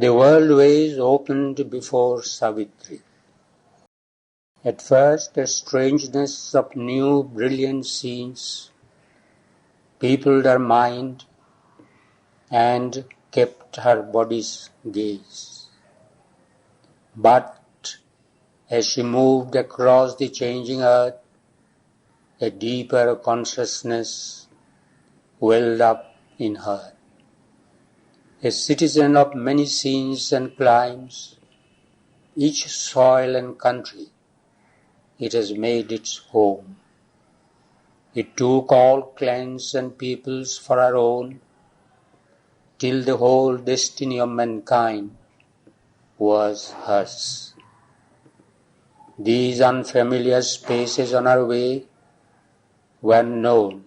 The world ways opened before Savitri. At first, a strangeness of new brilliant scenes peopled her mind and kept her body's gaze. But as she moved across the changing earth, a deeper consciousness welled up in her. A citizen of many scenes and climes, each soil and country, it has made its home. It took all clans and peoples for her own, till the whole destiny of mankind was hers. These unfamiliar spaces on her way were known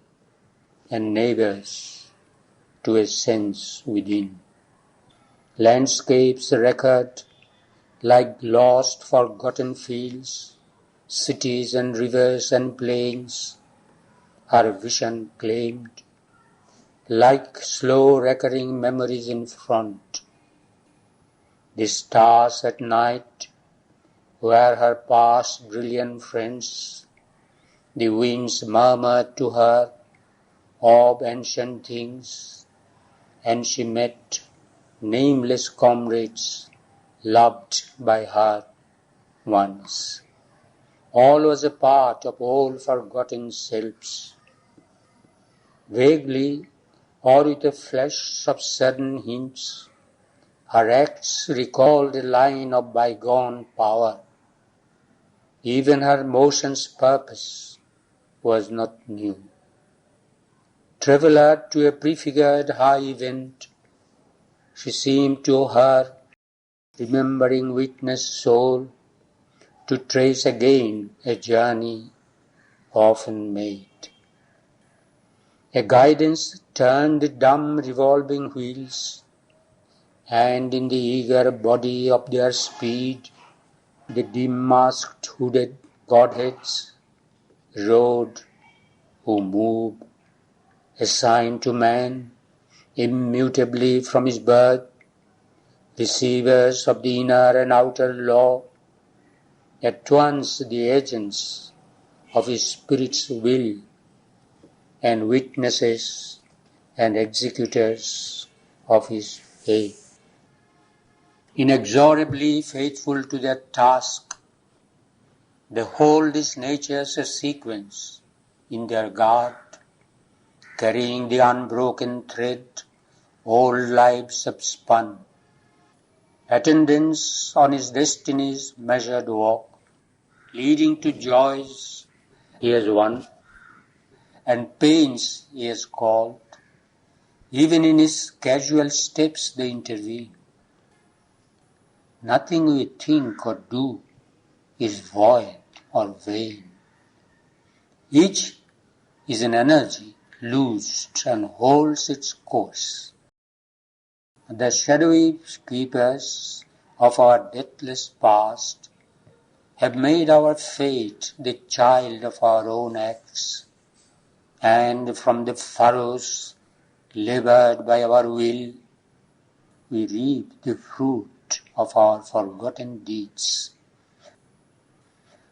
and neighbors to a sense within. Landscapes recorded like lost forgotten fields, cities and rivers and plains, her vision claimed, like slow recurring memories in front. The stars at night were her past brilliant friends, the winds murmured to her of ancient things, and she met nameless comrades loved by her once. All was a part of old forgotten selves. Vaguely, or with a flash of sudden hints, her acts recalled a line of bygone power. Even her motion's purpose was not new. Traveller to a prefigured high event, she seemed to her, remembering witness soul, to trace again a journey often made. A guidance turned the dumb revolving wheels, and in the eager body of their speed, the dim-masked hooded godheads rode who move, assigned to man immutably from his birth, receivers of the inner and outer law, at once the agents of his spirit's will, and witnesses and executors of his faith. Inexorably faithful to their task, they hold this nature's sequence in their guard, carrying the unbroken thread old lives upspun, attendance on his destiny's measured walk, leading to joys he has won, and pains he has called. Even in his casual steps they intervene. Nothing we think or do is void or vain. Each is an energy loosed and holds its course. The shadowy keepers of our deathless past have made our fate the child of our own acts, and from the furrows labored by our will, we reap the fruit of our forgotten deeds.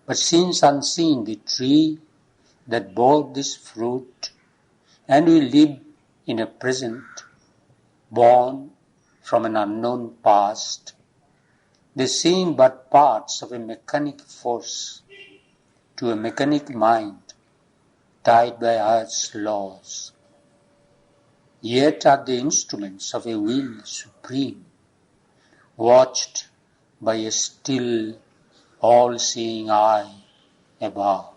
But since unseen the tree that bore this fruit, and we live in a present born from an unknown past, they seem but parts of a mechanic force to a mechanic mind tied by earth's laws. Yet are the instruments of a will supreme, watched by a still, all-seeing eye above.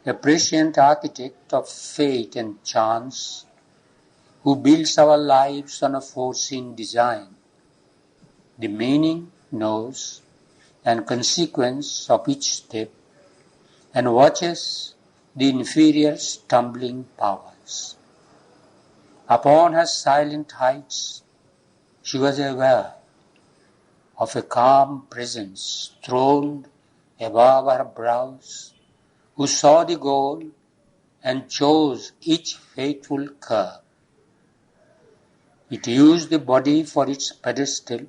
A prescient architect of fate and chance, who builds our lives on a foreseen design, the meaning knows and consequence of each step, and watches the inferior stumbling powers. Upon her silent heights, she was aware of a calm presence throned above her brows, who saw the goal and chose each fateful curve. It used the body for its pedestal,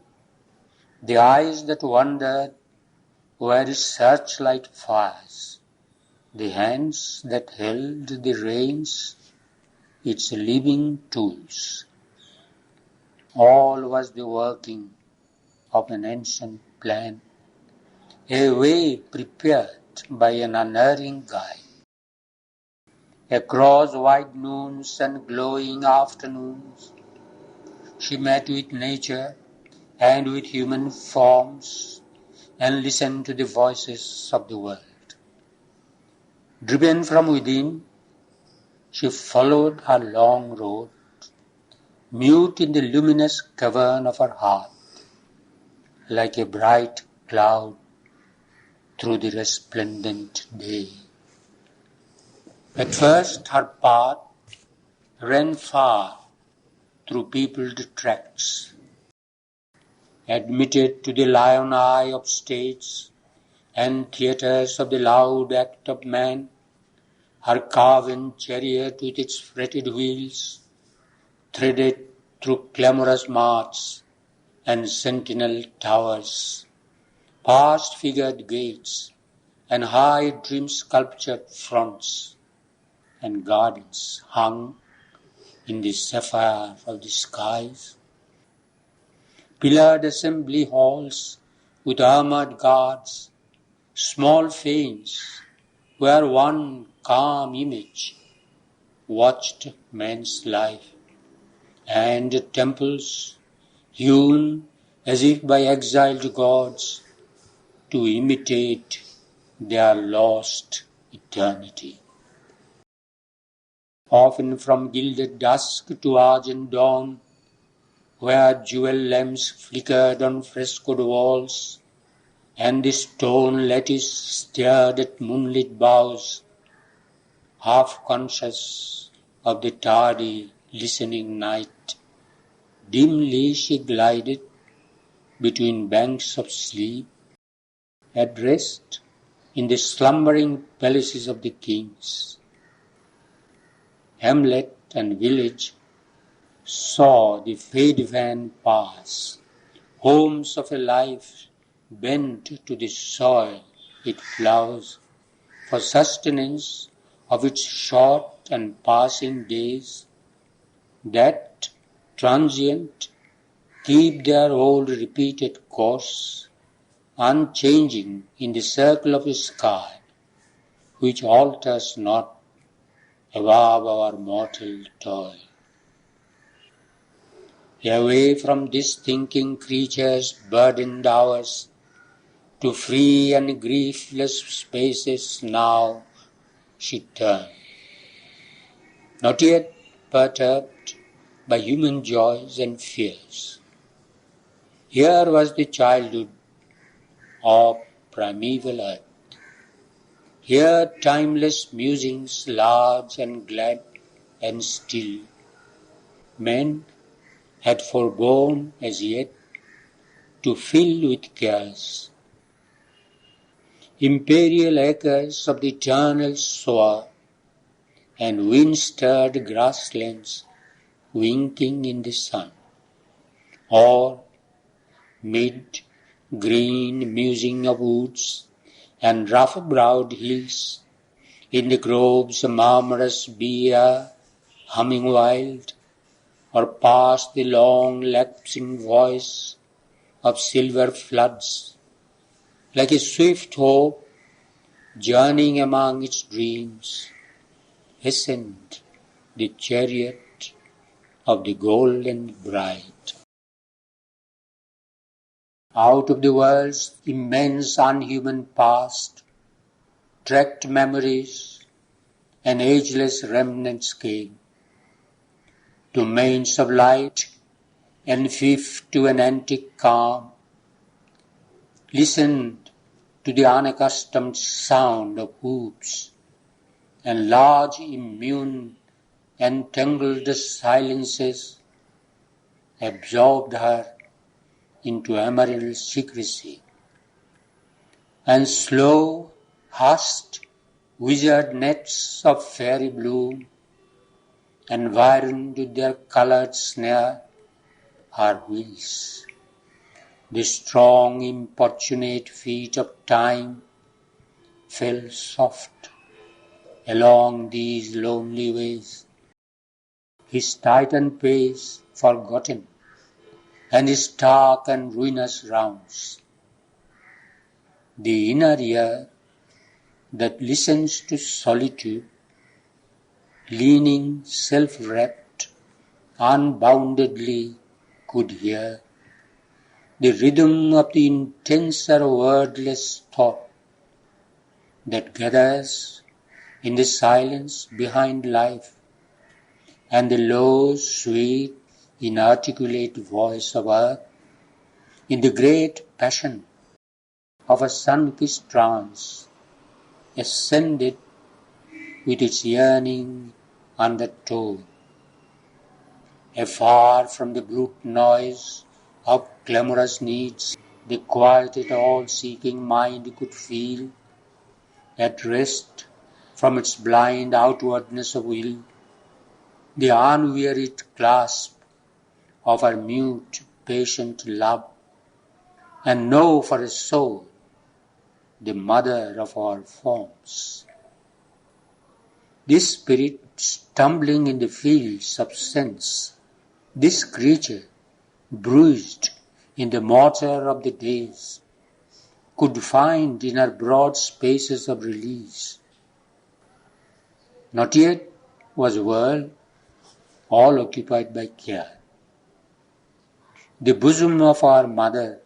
the eyes that wandered were its searchlight fires, the hands that held the reins its living tools. All was the working of an ancient plan, a way prepared by an unerring guide. Across wide noons and glowing afternoons, she met with nature and with human forms and listened to the voices of the world. Driven from within, she followed her long road, mute in the luminous cavern of her heart, like a bright cloud through the resplendent day. At first her path ran far through peopled tracts, admitted to the lion eye of states and theatres of the loud act of man, her carven chariot with its fretted wheels, threaded through clamorous marts and sentinel towers, past figured gates and high dream-sculptured fronts, and gardens hung in the sapphire of the skies, pillared assembly halls with armored guards, small fanes where one calm image watched man's life, and temples hewn as if by exiled gods to imitate their lost eternity. Often from gilded dusk to argent dawn, where jewel lamps flickered on frescoed walls, and the stone lattice stared at moonlit boughs, half conscious of the tardy, listening night, dimly she glided between banks of sleep, at rest in the slumbering palaces of the kings. Hamlet and village saw the fade van pass, homes of a life bent to the soil it plows, for sustenance of its short and passing days, that, transient, keep their old repeated course, unchanging in the circle of a sky, which alters not above our mortal toil. Away from these thinking creatures' burdened hours, to free and griefless spaces now she turned, not yet perturbed by human joys and fears. Here was the childhood of primeval earth. Here timeless musings large and glad and still. Men had forborne as yet to fill with cares. Imperial acres of the eternal soar, and wind-stirred grasslands winking in the sun, or, mid green musing of woods and rough-browed hills, in the groves a murmurous bee humming wild, or past the long lapsing voice of silver floods, like a swift hope journeying among its dreams, hastened the chariot of the golden bride. Out of the world's immense unhuman past, tracked memories and ageless remnants came, domains of light and fifth to an antique calm, listened to the unaccustomed sound of hoops, and large immune entangled silences absorbed her into emerald secrecy, and slow, hushed, wizard nets of fairy bloom, environed with their coloured snare, her wheels. The strong, importunate feet of time fell soft along these lonely ways, his tightened pace forgotten, and his dark and ruinous rounds. The inner ear that listens to solitude, leaning self-wrapped, unboundedly could hear the rhythm of the intenser wordless thought that gathers in the silence behind life, and the low, sweet, inarticulate voice of earth in the great passion of a sun-kissed trance ascended with its yearning undertone. Afar from the brute noise of clamorous needs, the quieted all-seeking mind could feel at rest from its blind outwardness of will, the unwearied clasp of our mute, patient love, and know for a soul the mother of our forms. This spirit stumbling in the fields of sense, this creature bruised in the mortar of the days, could find in her broad spaces of release. Not yet was world all occupied by care. The bosom of our mother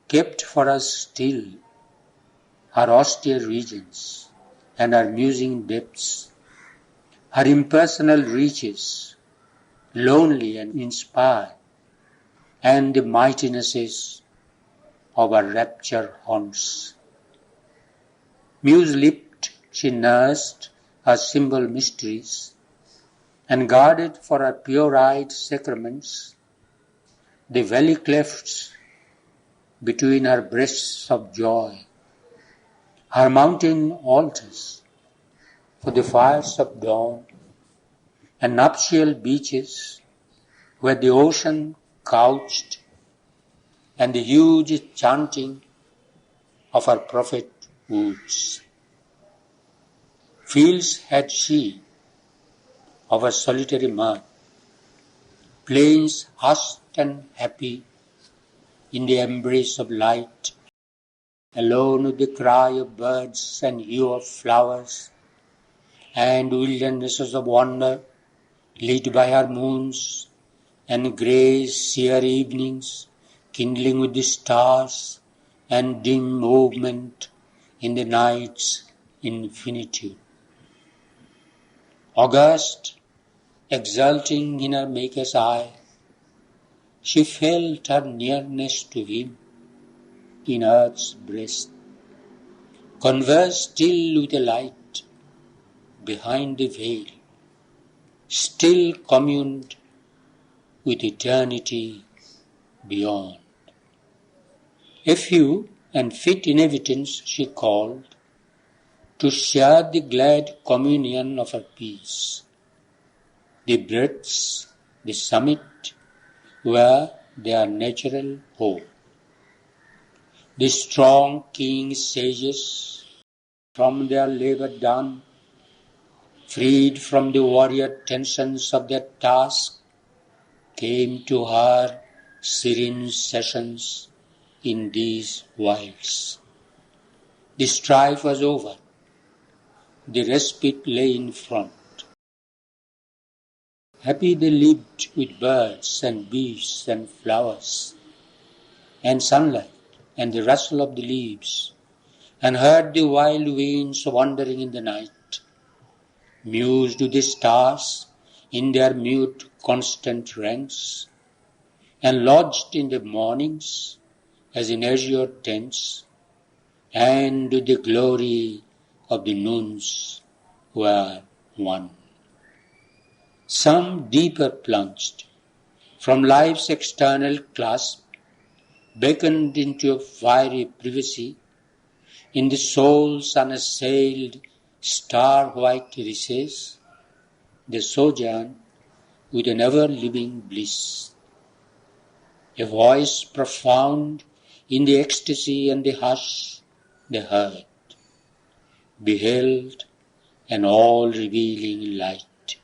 kept for us still her austere regions and her musing depths, her impersonal reaches, lonely and inspired, and the mightinesses of her rapture haunts. Muse-lipped, she nursed her symbol mysteries, and guarded for her pure-eyed sacraments the valley clefts between her breasts of joy, her mountain altars for the fires of dawn, and nuptial beaches where the ocean couched, and the huge chanting of her prophet woods. Fields had she of her solitary mirth, plains hushed and happy in the embrace of light, alone with the cry of birds and hue of flowers, and wildernesses of wonder lit by her moons, and grey sear evenings kindling with the stars, and dim movement in the night's infinitude. August, exulting in her Maker's eye, she felt her nearness to him in earth's breast, conversed still with the light behind the veil, still communed with eternity beyond. A few and fit inhabitants she called to share the glad communion of her peace. The breadths, the summit, were their natural home. The strong king's sages, from their labor done, freed from the warrior tensions of their task, came to her serene sessions in these wilds. The strife was over. The respite lay in front. Happy they lived with birds and beasts and flowers, and sunlight and the rustle of the leaves, and heard the wild winds wandering in the night, mused with the stars in their mute constant ranks, and lodged in the mornings as in azure tents, and with the glory of the noons were one. Some deeper plunged, from life's external clasp, beckoned into a fiery privacy in the soul's unassailed star-white recess, they sojourn with an ever-living bliss. A voice profound in the ecstasy and the hush they heard, beheld an all-revealing light.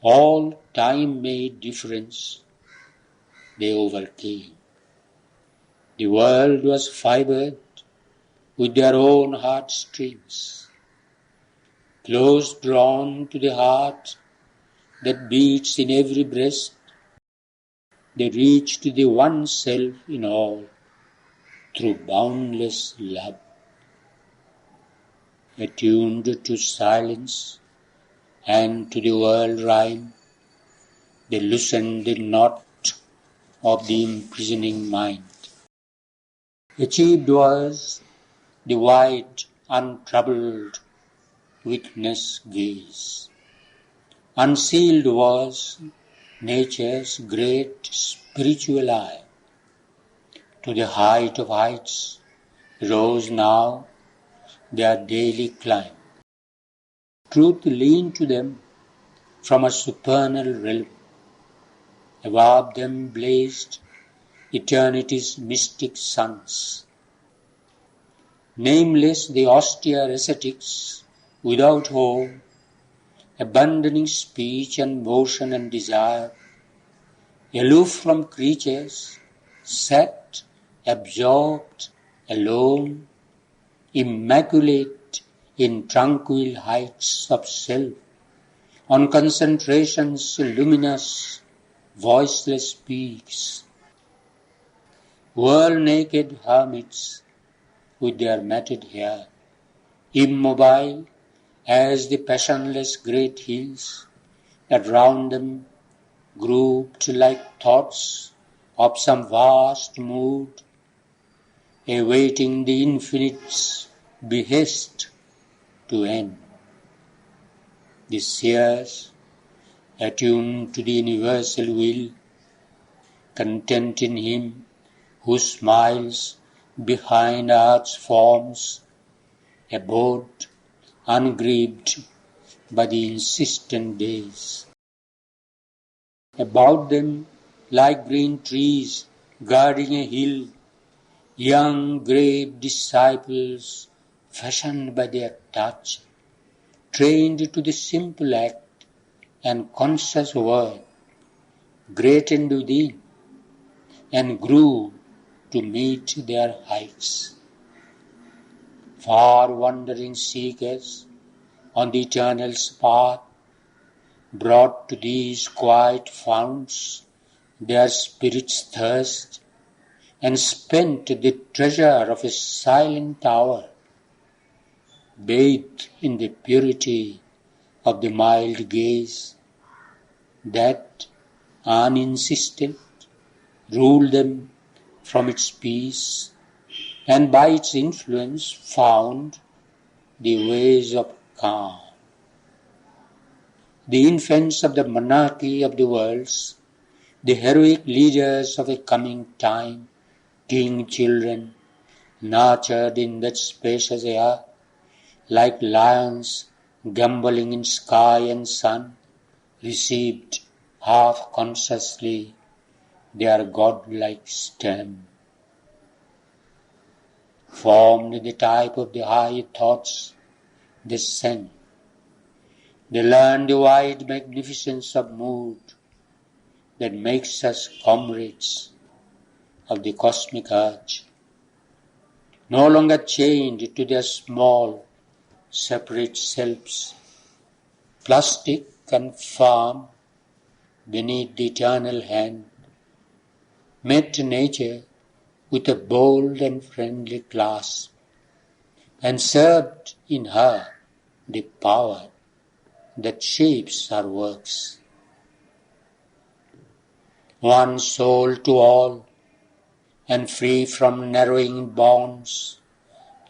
All time-made difference they overcame. The world was fibered with their own heartstrings, close drawn to the heart that beats in every breast. They reached the one self in all through boundless love. Attuned to silence and to the world rhyme, they loosened the knot of the imprisoning mind. Achieved was the wide, untroubled witness gaze. Unsealed was nature's great spiritual eye. To the height of heights rose now their daily climb. Truth leaned to them from a supernal realm. Above them blazed eternity's mystic suns. Nameless the austere ascetics, without home, abandoning speech and motion and desire, aloof from creatures, sat, absorbed, alone, immaculate in tranquil heights of self, on concentration's luminous, voiceless peaks. World-naked hermits with their matted hair, immobile as the passionless great hills that round them grouped like thoughts of some vast mood, awaiting the infinite's behest to end. The seers, attuned to the universal will, content in him who smiles behind earth's forms, abode ungrieved by the insistent days. About them, like green trees guarding a hill, young grave disciples fashioned by their touch, trained to the simple act and conscious word, greatened within and grew to meet their heights. Far wandering seekers on the eternal's path brought to these quiet founts their spirit's thirst and spent the treasure of a silent hour, bathed in the purity of the mild gaze that, uninsistent, ruled them from its peace, and by its influence found the ways of calm. The infants of the monarchy of the worlds, the heroic leaders of a coming time, king children, nurtured in that spacious air, like lions gambolling in sky and sun, received half-consciously their godlike stem. Formed the type of the high thoughts they sang. They learned the wide magnificence of mood that makes us comrades of the cosmic urge, no longer chained to their small, separate selves, plastic and firm beneath the eternal hand, met nature with a bold and friendly clasp, and served in her the power that shapes our works. One soul to all, and free from narrowing bonds,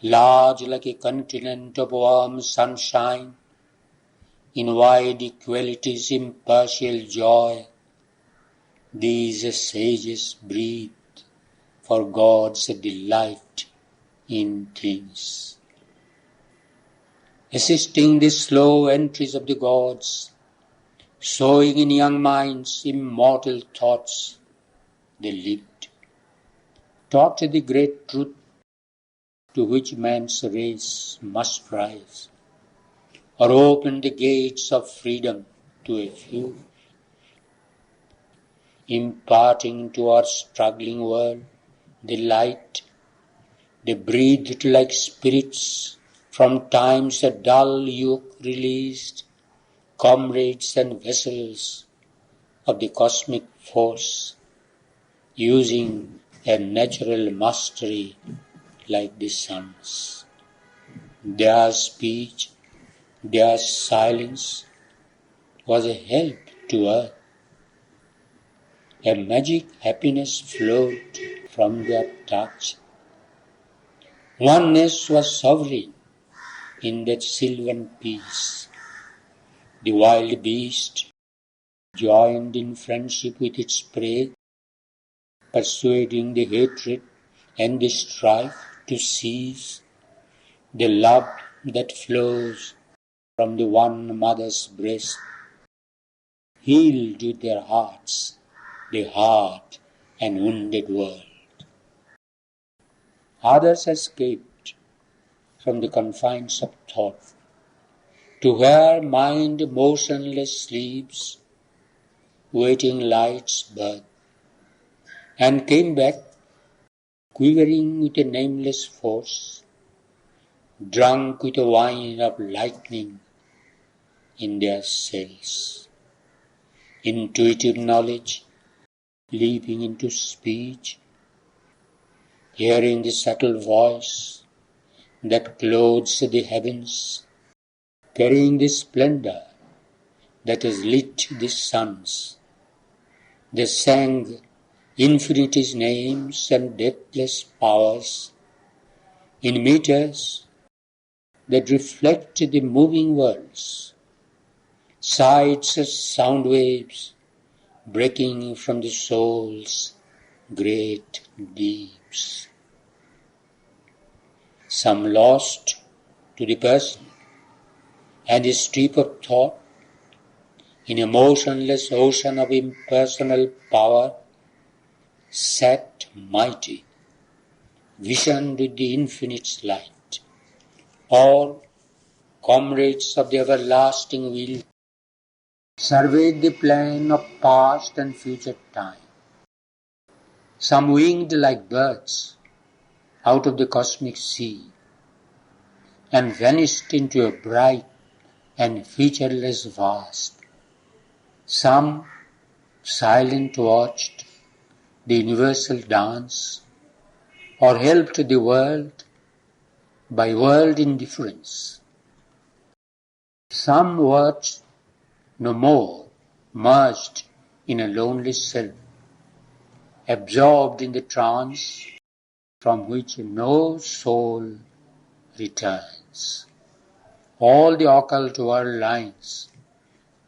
large like a continent of warm sunshine, in wide equality's impartial joy, these sages breathed for God's delight in things. Assisting the slow entries of the gods, sowing in young minds immortal thoughts, they lived, taught the great truth to which man's race must rise, or opened the gates of freedom to a few, imparting to our struggling world the light they breathed like spirits from time's dull yoke released, comrades and vessels of the cosmic force, using a natural mastery like the sun's. Their speech, their silence was a help to earth. A magic happiness flowed from their touch. Oneness was sovereign in that sylvan peace. The wild beast joined in friendship with its prey, persuading the hatred and the strife to cease. The love that flows from the one mother's breast healed with their hearts the hard and wounded world. Others escaped from the confines of thought to where mind motionless sleeps, waiting light's birth, and came back quivering with a nameless force, drunk with a wine of lightning in their cells. Intuitive knowledge leaping into speech, hearing the subtle voice that clothes the heavens, carrying the splendor that has lit the suns. They sang infinity's names and deathless powers in meters that reflect the moving worlds, sights as sound waves breaking from the soul's great deeps. Some lost to the person and his stream of thought in a motionless ocean of impersonal power sat mighty, visioned with the infinite's light, or comrades of the everlasting will surveyed the plan of past and future time. Some winged like birds out of the cosmic sea and vanished into a bright and featureless vast. Some silent watched the universal dance or helped the world by world indifference. Some watched no more, merged in a lonely self, absorbed in the trance from which no soul returns. All the occult world lines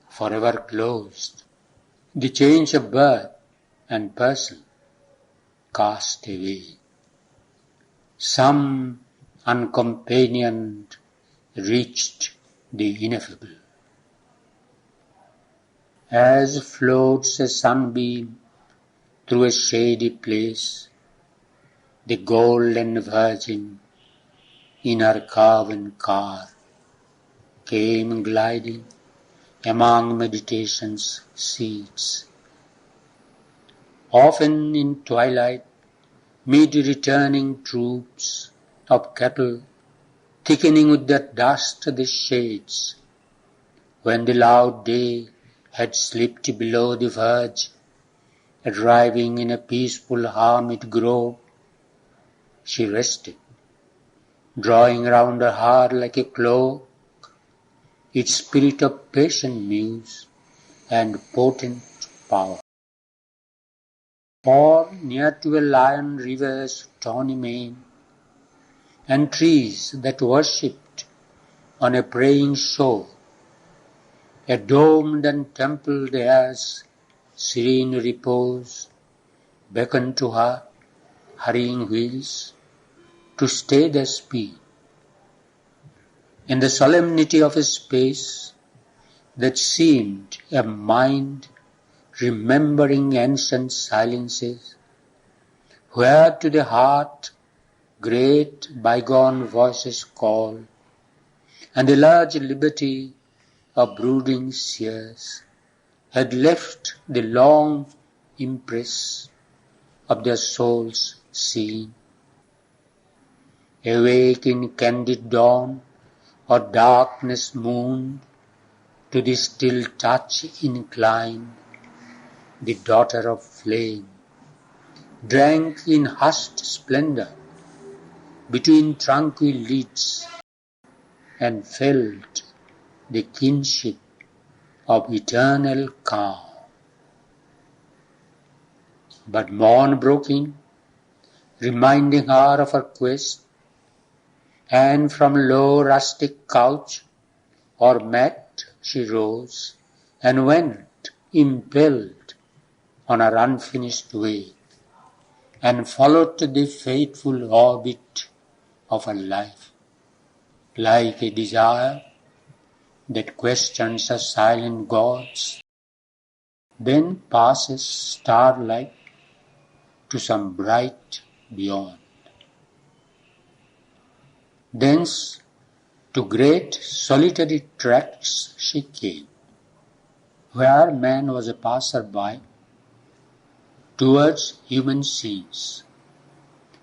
forever closed, the change of birth and person cast away. Some uncompanioned reached the ineffable. As floats a sunbeam through a shady place, the golden virgin in her carven car came gliding among meditation's seats. Often in twilight, mid returning troops of cattle, thickening with their dust the shades, when the loud day had slipped below the verge, arriving in a peaceful hermit grove, she rested, drawing round her heart like a cloak its spirit of patient muse and potent power. For near to a lion river's tawny mane, and trees that worshipped on a praying shore, a domed and templed air's serene repose beckoned to her hurrying wheels to stay their speed. In the solemnity of a space that seemed a mind remembering ancient silences, where to the heart great bygone voices call, and the large liberty of brooding seers had left the long impress of their souls seen. Awake in candid dawn or darkness moon, to the still touch inclined, the daughter of flame drank in hushed splendor between tranquil lids, and felt the kinship of eternal calm. But morn broke in, reminding her of her quest, and from low rustic couch or mat she rose, and went, impelled, on her unfinished way, and followed the fateful orbit of her life, like a desire that questions her silent gods, then passes star-like to some bright beyond. Thence to great solitary tracts she came, where man was a passer-by, towards human scenes,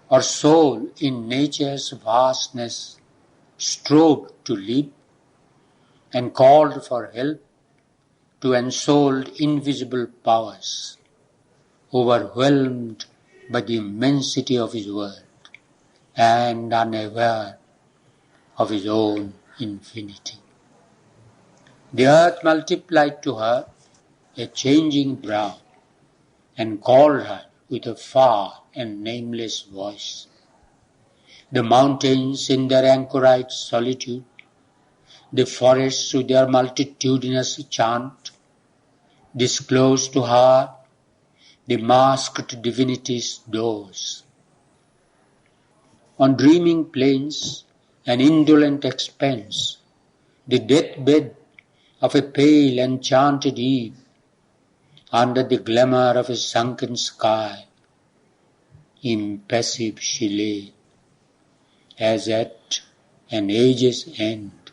or soul in nature's vastness strove to live, and called for help to ensouled invisible powers, overwhelmed by the immensity of his world, and unaware of his own infinity. The earth multiplied to her a changing brow, and called her with a far and nameless voice. The mountains in their anchorite solitude, the forests with their multitudinous chant, disclosed to her the masked divinity's doors. On dreaming plains and indolent expanse, the deathbed of a pale enchanted eve, under the glamour of a sunken sky, impassive she lay, as at an age's end,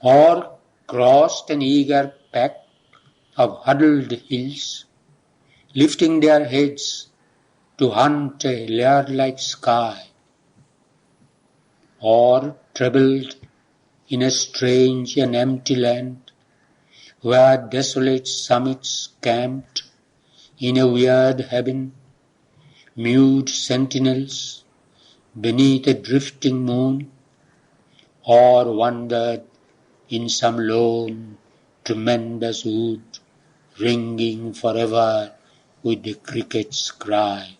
or crossed an eager pack of huddled hills, lifting their heads to hunt a laird-like sky, or troubled in a strange and empty land, where desolate summits camped in a weird heaven, mute sentinels beneath a drifting moon, or wandered in some lone, tremendous wood, ringing forever with the cricket's cry,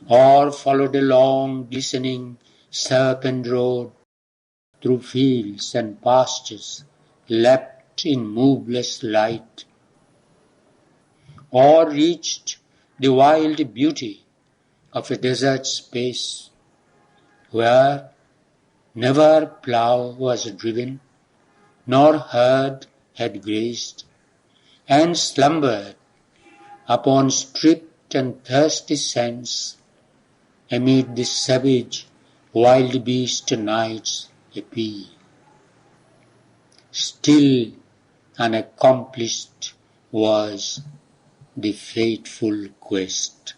or followed a long, glistening serpent road through fields and pastures lapped in moveless light, or reached the wild beauty of a desert space, where never plough was driven, nor herd had grazed, and slumbered upon stripped and thirsty sands, amid the savage wild beast night's appeal. Still unaccomplished was the fateful quest.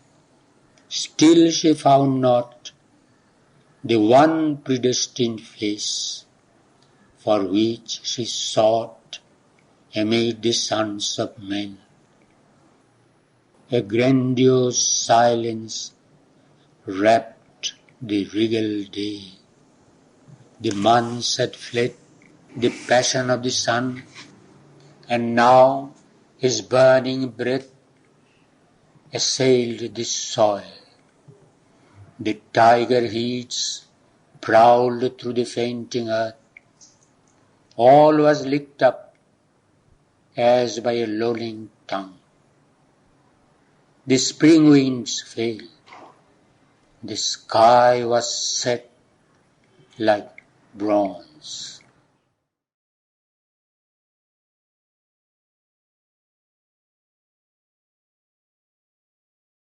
Still she found not the one predestined face, for which she sought amid the sons of men. A grandiose silence wrapped the regal day. The months had fled, the passion of the sun, and now his burning breath assailed the soil. The tiger heats prowled through the fainting earth. All was licked up as by a lolling tongue. The spring winds failed. The sky was set like bronze.